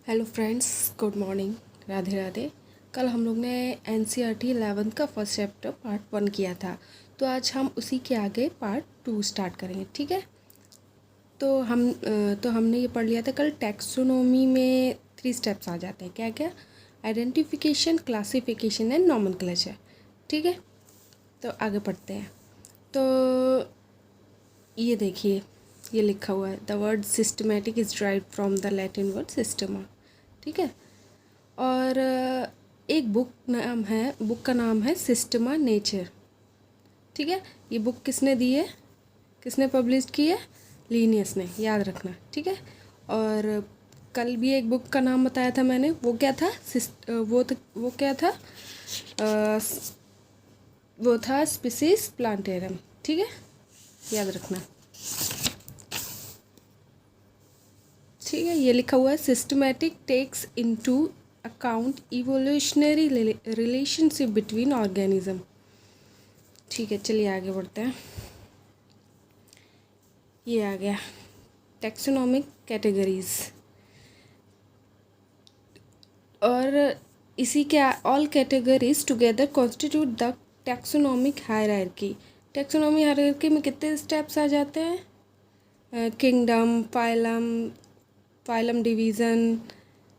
Hello friends, good morning, Radhe Radhe. कल हम लोग ने एनसीईआरटी 11th का फर्स्ट चैप्टर पार्ट 1 किया था, तो आज हम उसी के आगे पार्ट 2 स्टार्ट करेंगे। ठीक है, तो हमने ये पढ़ लिया था कल। टैक्सोनॉमी में 3 स्टेप्स आ जाते हैं। क्या क्या? Identification, classification and nomenclature. ठीक है, तो आगे पढ़ते हैं। तो ये देखिए, ये लिखा हुआ है, the word systematic is derived from the Latin word Systema. ठीक है, और एक बुक का नाम है सिस्टमा नेचर। ठीक है, ये बुक किसने दी है, किसने पब्लिश की है? लीनियस ने, याद रखना। ठीक है, और कल भी एक बुक का नाम बताया था मैंने, वो क्या था? वो क्या था? अ, वो था स्पीसीज प्लांटेरम। ठीक है, याद रखना। ठीक है, ये लिखा हुआ है, systematic takes into account evolutionary relationship between organism. ठीक है, चलिए आगे बढ़ते हैं। ये आ गया टैक्सोनॉमिक कैटेगरीज, और इसी के all categories together constitute the taxonomic hierarchy. Taxonomy hierarchy में कितने स्टेप्स आ जाते हैं? Kingdom, phylum division.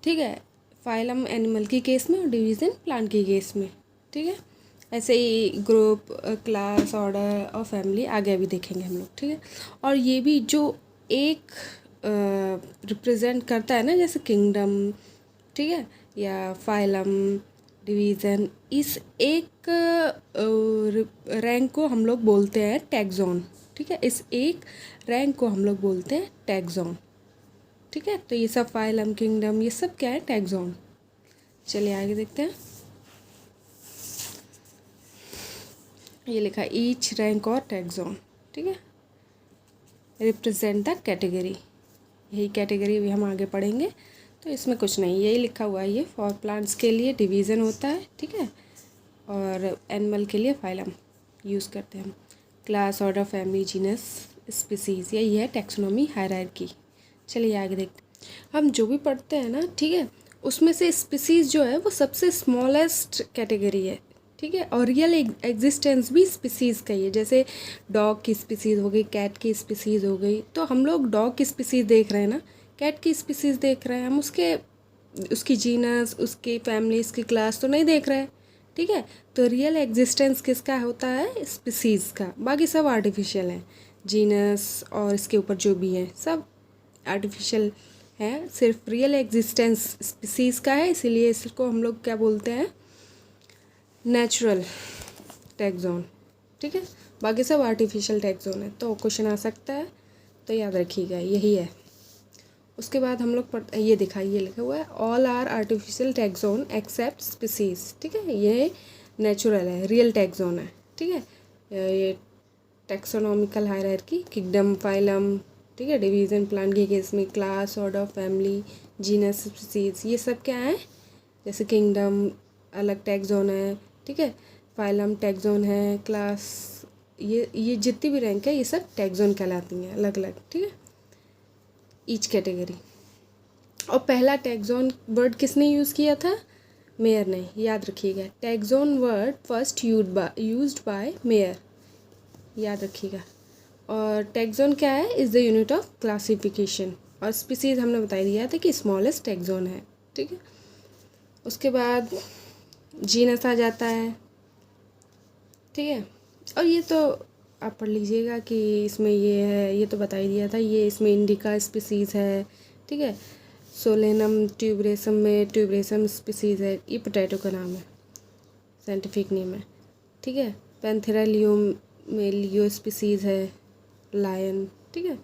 ठीक है, फाइलम एनिमल की केस में और डिवीज़न प्लांट की केस में। ठीक है, ऐसे ही ग्रुप, क्लास, ऑर्डर और फैमिली आगे अभी देखेंगे हम लोग। ठीक है, और ये भी जो एक रिप्रेजेंट करता है ना, जैसे किंगडम, ठीक है, या फाइलम, डिवीज़न, इस एक रैंक को हम लोग बोलते हैं टैक्सॉन। ठीक है, इस एक रैंक को हम लोग बोलते हैं टैक्सॉन। ठीक है, तो ये सब फाइलम, किंगडम, ये सब क्या है? टैक्सॉन। चलिए आगे देखते हैं। ये लिखा है ईच रैंक और टैक्सॉन। ठीक है, रिप्रेजेंट द कैटेगरी। यही कैटेगरी भी हम आगे पढ़ेंगे, तो इसमें कुछ नहीं, यही लिखा हुआ है। ये फॉर प्लांट्स के लिए डिवीज़न होता है, ठीक है, और एनिमल के लिए फाइलम यूज़ करते हैं हम। Class, order, family, genus, species, यही है टैक्सोनॉमी हायरार्की। चलिए आगे देखते हैं। हम जो भी पढ़ते हैं ना, ठीक है, उसमें से स्पीसीज जो है वो सबसे स्मॉलेस्ट कैटेगरी है। ठीक है, और रियल एग्जिस्टेंस भी स्पीसीज़ का ही है। जैसे डॉग की स्पीसीज़ हो गई, कैट की स्पीसीज़ हो गई, तो हम लोग डॉग की स्पीसीज़ देख रहे हैं ना, कैट की स्पीसीज़ देख रहे हैं हम, उसकी जीनस, उसकी फैमिली, उसकी क्लास तो नहीं देख रहे हैं। ठीक है, तो रियल एग्जिस्टेंस किसका होता है? स्पीसीज़ का। बाकी सब आर्टिफिशियल है, जीनस और इसके ऊपर जो भी है सब आर्टिफिशियल है। सिर्फ रियल एग्जिस्टेंस स्पीसीज़ का है, इसीलिए इसको हम लोग क्या बोलते हैं? Natural taxon. ठीक है, बाकी सब आर्टिफिशियल टैक्सॉन है। तो क्वेश्चन आ सकता है, तो याद रखिएगा, यही है। उसके बाद हम लोग ये लिखा हुआ है, all are artificial taxon except species. ठीक है, ये नेचुरल है, रियल टैक्सॉन है। ठीक है, ये टैक्सोनॉमिकल हायरार्की, किंगडम, फाइलम, ठीक है, डिवीज़न प्लांट के केस में, class, order, family, genus, species, ये सब क्या है? जैसे किंगडम अलग टैक्सॉन है, ठीक है, फाइलम टैक्सॉन है, क्लास, ये जितनी भी रैंक है ये सब टैक्सॉन कहलाती हैं अलग अलग। ठीक है, ईच कैटेगरी। और पहला टैक्सॉन वर्ड किसने यूज़ किया था? मेयर ने, याद रखिएगा। Taxon word first used by mayor, याद रखिएगा। और टैक्सॉन क्या है? Is the unit of classification. और स्पीसीज हमने बता दिया था कि स्मॉलेस्ट टैक्सॉन है। ठीक है, उसके बाद जीनस आ जाता है। ठीक है, और ये तो आप पढ़ लीजिएगा कि इसमें ये है, ये तो बता ही दिया था। ये इसमें इंडिका स्पीसीज़ है। ठीक है, सोलेनम ट्यूबरेसम में ट्यूबरेसम स्पीसीज़ है, ये पोटैटो का नाम है, साइंटिफिक नेम है। ठीक है, पैंथेरा लियो में लियो स्पीसीज़ है, लायन। ठीक है,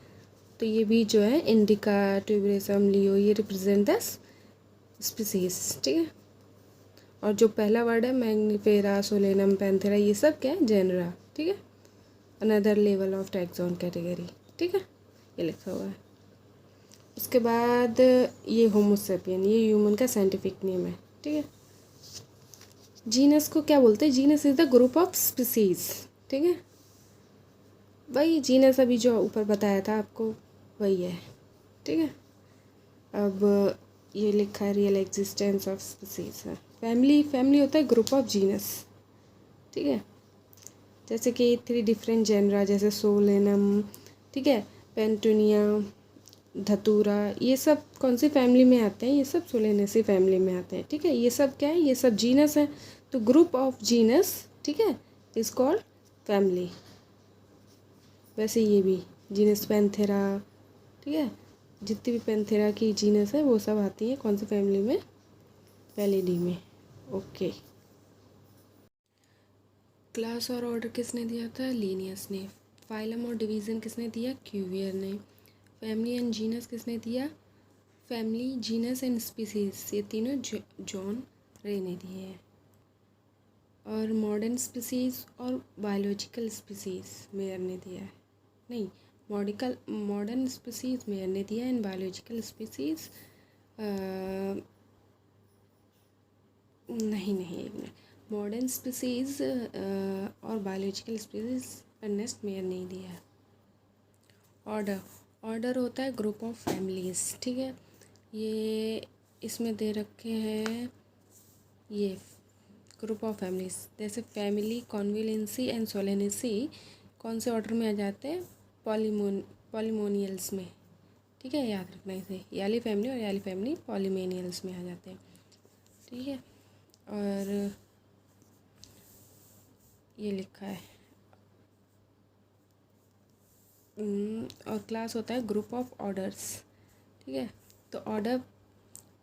तो ये भी जो है इंडिका, ट्यूबरेसम, लियो, ये रिप्रेजेंट द स्पीसीज़। ठीक है, और जो पहला वर्ड है मैंगिफेरा, सोलेनम, पैंथेरा, ये सब क्या है? जेनरा। ठीक है, another level of taxon category. ठीक है, ये लिखा हुआ है। उसके बाद ये होमोसेपियन, ये ह्यूमन का साइंटिफिक नेम है। ठीक है, जीनस को क्या बोलते हैं? Genus is the group of species. ठीक है, वही जीनस अभी जो ऊपर बताया था आपको, वही है। ठीक है, अब ये लिखा है रियल एग्जिस्टेंस ऑफ स्पीसीज है। फैमिली, फैमिली होता है ग्रुप ऑफ जीनस, ठीक है। जैसे कि 3 डिफरेंट जेनरा, जैसे सोलेनम, ठीक है, पेंटुनिया, धतूरा, ये सब कौन सी फैमिली में आते हैं? ये सब सोलेनेसी फैमिली में आते हैं, ठीक है। ये सब क्या है? ये सब जीनस है। तो ग्रुप ऑफ जीनस, ठीक है, इज कॉल्ड फैमिली। वैसे ये भी जीनस पैंथेरा, ठीक है, जितनी भी पैंथेरा की जीनस है वो सब आती है कौन सी फैमिली में? पैलिडी में। ओके। क्लास और ऑर्डर किसने दिया था? लिनियस ने। फाइलम और डिवीज़न किसने दिया? क्यूवियर ने। फैमिली एंड जीनस किसने दिया? फैमिली, जीनस एंड स्पीसीज, ये तीनों जॉन रे ने दिए हैं। और मॉडर्न स्पीसीज और बायोलॉजिकल स्पीसीज मेयर ने दिया है। नहीं, मॉडर्न स्पीसीज मेयर ने दिया एंड बायोलॉजिकल स्पीसीज नहीं, एक मिनट, मॉडर्न स्पीसीज और बायोलॉजिकल स्पीसीज अर्नेस्ट मेयर नहीं दिया है। ऑर्डर होता है ग्रुप ऑफ फैमिलीज़, ठीक है। ये इसमें दे रखे हैं ये ग्रुप ऑफ फैमिलीज़, जैसे फैमिली, कॉन्विलेंसी एंड सोलेनेसी कौन से ऑर्डर में आ जाते हैं? पॉलीमोनियल्स में, ठीक है, याद रखना इसे। याली फैमिली और याली फैमिली पॉलीमोनियल्स में आ जाते हैं, ठीक है। और ये लिखा है और क्लास होता है ग्रुप ऑफ ऑर्डर्स, ठीक है। तो ऑर्डर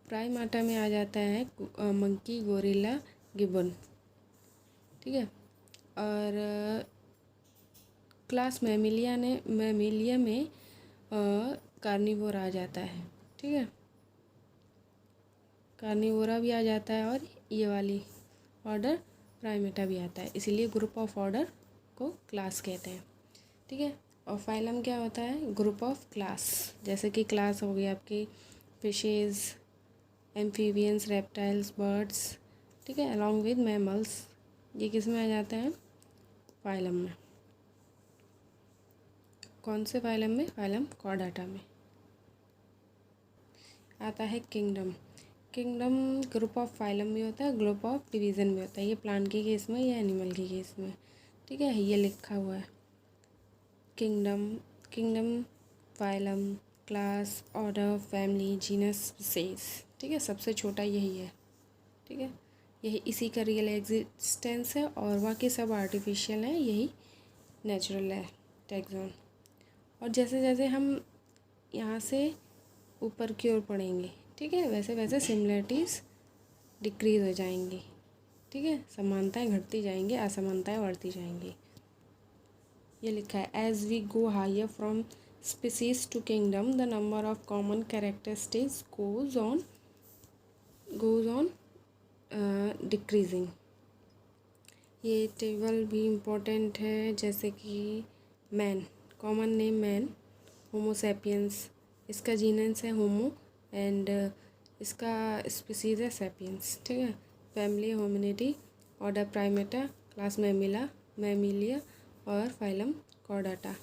प्राइमाटा में आ जाता है मंकी, गोरिल्ला, गिब्बन, ठीक है। और क्लास मैमिलिया में कार्निवोर आ जाता है, ठीक है, कार्निवोरा भी आ जाता है और ये वाली ऑर्डर प्राइमेटा भी आता है, इसीलिए ग्रुप ऑफ ऑर्डर को क्लास कहते हैं, ठीक है। और फाइलम क्या होता है? ग्रुप ऑफ क्लास, जैसे कि क्लास हो गई आपकी फिशेज, एम्फीबियंस, रेप्टाइल्स, बर्ड्स, ठीक है, अलॉन्ग विद मैमल्स, ये किस में आ जाते हैं? फाइलम में। कौन से फाइलम में? फाइलम कॉर्डाटा में आता है। किंगडम ग्रुप ऑफ फाइलम में होता है, ग्रुप ऑफ डिवीज़न में होता है। ये प्लांट के केस में या एनिमल के केस में, ठीक है, ये लिखा हुआ है। Kingdom, phylum, class, order, family, genus, species, ठीक है, सबसे छोटा यही है, ठीक है। यही इसी का रियल एग्जिस्टेंस है और बाकी सब आर्टिफिशियल है, यही नेचुरल है, टैक्सॉन। और जैसे जैसे हम यहाँ से ऊपर की ओर पढ़ेंगे, ठीक है, वैसे वैसे सिमिलरिटीज़ डिक्रीज़ हो जाएंगी, ठीक है, समानताएं घटती जाएंगी, असमानताएं बढ़ती जाएंगी। ये लिखा है as we go higher from species to kingdom the number of common characteristics goes on decreasing. ये टेबल भी इम्पोर्टेंट है, जैसे कि man, common name man, Homo sapiens, इसका जीनस है होमो एंड इसका स्पीसीज है सैपियंस, ठीक है। Family Hominidae, order Primata, class Mammalia और फाइलम कॉर्डाटा।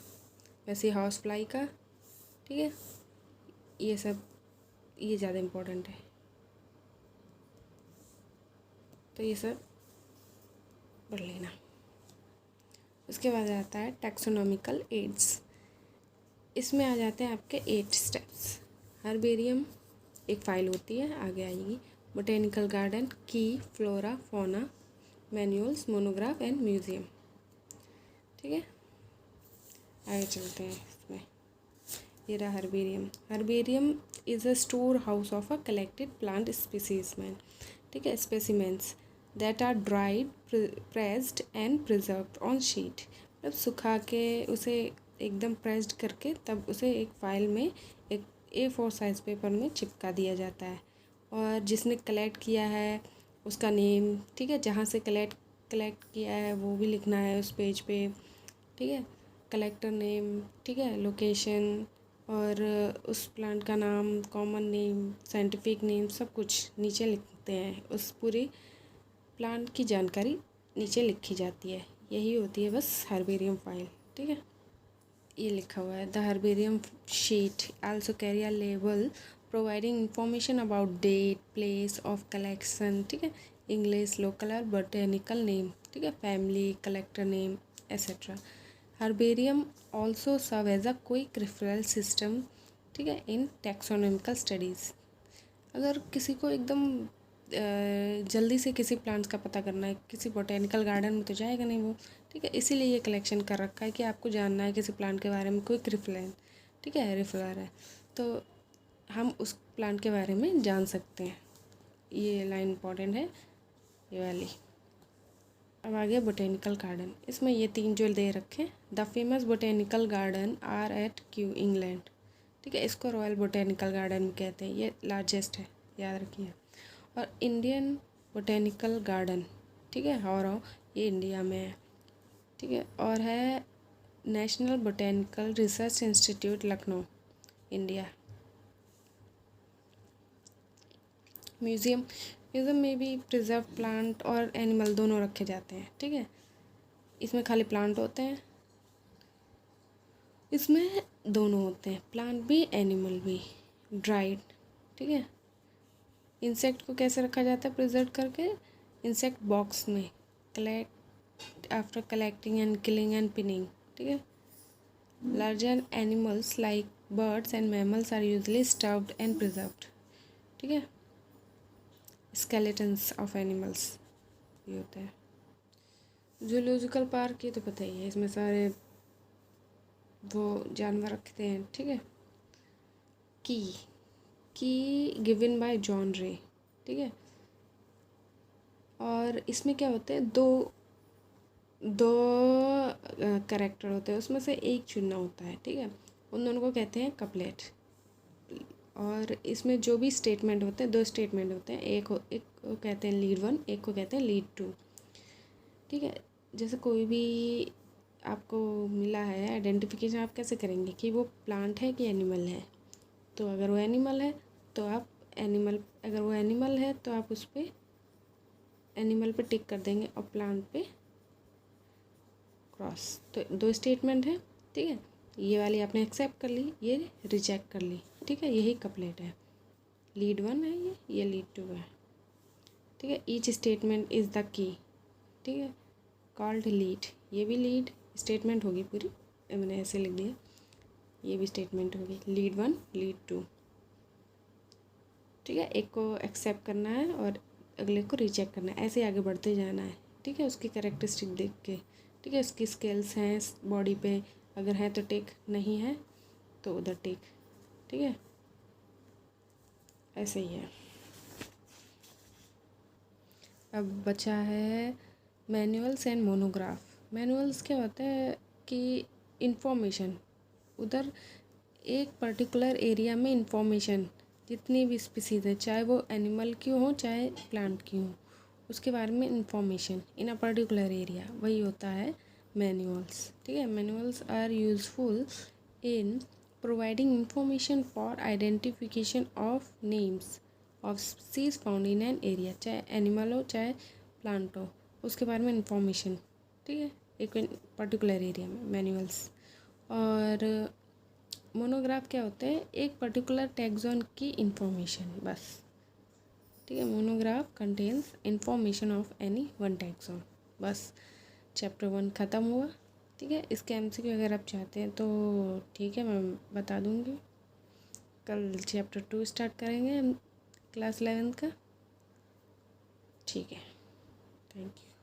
वैसे हाउस फ्लाई का, ठीक है, ये सब ये ज़्यादा इम्पोर्टेंट है, तो ये सब पढ़ लेना। उसके बाद आता है टैक्सोनॉमिकल एड्स, इसमें आ जाते हैं आपके 8 स्टेप्स। हर्बेरियम एक फ़ाइल होती है, आगे आएगी। बोटेनिकल गार्डन, की, flora, fauna, manuals, monograph and museum, ठीक है। आगे चलते हैं इसमें। ये रहा herbarium is a store house of a collected plant specimen, ठीक है, specimens that are dried, pressed and preserved on sheet, मतलब सुखा के उसे एकदम प्रेस्ड करके तब उसे एक फ़ाइल में, एक A4 साइज़ पेपर में चिपका दिया जाता है। और जिसने कलेक्ट किया है उसका नेम, ठीक है, जहाँ से कलेक्ट किया है वो भी लिखना है उस पेज पे, ठीक है, कलेक्टर नेम, ठीक है, लोकेशन और उस प्लांट का नाम, कॉमन नेम, साइंटिफिक नेम, सब कुछ नीचे लिखते हैं। उस पूरी प्लांट की जानकारी नीचे लिखी जाती है, यही होती है बस हर्बेरियम फाइल, ठीक है। ये लिखा हुआ है the herbarium sheet also carry a label providing information about date place of collection, ठीक है, इंग्लिश लोकल और बोटेनिकल नेम, ठीक है, family collector name etcetera. Herbarium also serve as a quick referral system, ठीक है, इन टैक्सोनॉमिकल स्टडीज़। अगर किसी को एकदम जल्दी से किसी प्लांट्स का पता करना है, किसी बोटेनिकल गार्डन में तो जाएगा नहीं वो, ठीक है, इसीलिए ये कलेक्शन कर रखा है कि आपको जानना है किसी प्लांट के बारे में, क्विक रेफरेंस, ठीक है, रेफरर है, तो हम उस प्लांट के बारे में जान सकते हैं। ये लाइन इम्पॉर्टेंट है, ये वाली। अब आ गया बोटेनिकल गार्डन। इसमें ये 3 जो दे रखे, the famous botanical garden are at Kew England, ठीक है, इसको रॉयल बोटेनिकल गार्डन कहते हैं, ये लार्जेस्ट है, याद रखिए। और इंडियन बोटेनिकल गार्डन, ठीक है, और ये इंडिया में है, ठीक है, और है national botanical research institute Lucknow, India. Museum में भी प्रिजर्व प्लांट और एनिमल दोनों रखे जाते हैं, ठीक है, इसमें खाली प्लांट होते हैं, इसमें दोनों होते हैं, प्लांट भी एनिमल भी, ड्राइड, ठीक है। इंसेक्ट को कैसे रखा जाता है प्रिजर्व करके, इंसेक्ट बॉक्स में, collect after collecting and killing and pinning, ठीक है। Larger animals like birds and mammals are usually stuffed and preserved, ठीक है। स्केलेटन्स ऑफ एनिमल्स ये होते हैं। जूलॉजिकल पार्क ये तो पता ही है, इसमें सारे वो जानवर रखते हैं, ठीक है। की गिवन बाय जॉन रे, ठीक है। और इसमें क्या होते हैं, दो कैरेक्टर होते हैं, उसमें से एक चुनना होता है, ठीक है, उन दोनों को कहते हैं कपलेट। और इसमें जो भी स्टेटमेंट होते हैं, 2 स्टेटमेंट होते हैं, एक को कहते हैं लीड 1, एक को कहते हैं लीड 2, ठीक है। जैसे कोई भी आपको मिला है आइडेंटिफिकेशन, आप कैसे करेंगे कि वो प्लांट है कि एनिमल है, तो अगर वो एनिमल है तो आप एनिमल, अगर वो एनिमल है तो आप उस पर एनिमल पे टिक कर देंगे और प्लांट पे क्रॉस। तो 2 स्टेटमेंट है, ठीक है, ये वाली आपने एक्सेप्ट कर ली, ये रिजेक्ट कर ली, ठीक है, यही कपलेट है। लीड 1 है ये लीड 2 है, ठीक है। Each statement is the key, ठीक है, कॉल्ड लीड, ये भी लीड स्टेटमेंट होगी पूरी, मैंने ऐसे लिख दिया, ये भी स्टेटमेंट होगी, लीड 1 लीड 2, ठीक है। एक को एक्सेप्ट करना है और अगले को रिजेक्ट करना है, ऐसे आगे बढ़ते जाना है, ठीक है, उसकी कैरेक्टरिस्टिक देख के, ठीक है, उसकी स्केल्स हैं बॉडी पे, अगर है तो टिक, नहीं है तो उधर टिक, ठीक है, ऐसे ही है। अब बचा है मैनुअल्स एंड मोनोग्राफ। मैनुअल्स क्या होता है कि इंफॉर्मेशन, उधर एक पर्टिकुलर एरिया में इंफॉर्मेशन, जितनी भी स्पीसीज़ है, चाहे वो एनिमल की हो चाहे प्लांट की हो, उसके बारे में information in a particular area, वही होता है मैनुअल्स, ठीक है। Manuals are useful in providing information for identification of names of species found in an area, चाहे एनिमल हो चाहे प्लांट हो, उसके बारे में इंफॉर्मेशन, ठीक है, एक पर्टिकुलर एरिया में, मैनुअल्स। और मोनोग्राफ क्या होते हैं, एक पर्टिकुलर टैक्सॉन की इंफॉर्मेशन बस, ठीक है। Monograph contains information of any one taxon, बस चैप्टर 1 ख़त्म हुआ, ठीक है। इसके एमसीक्यू अगर आप चाहते हैं तो ठीक है, मैं बता दूँगी। कल चैप्टर 2 स्टार्ट करेंगे क्लास 11 का, ठीक है, थैंक यू।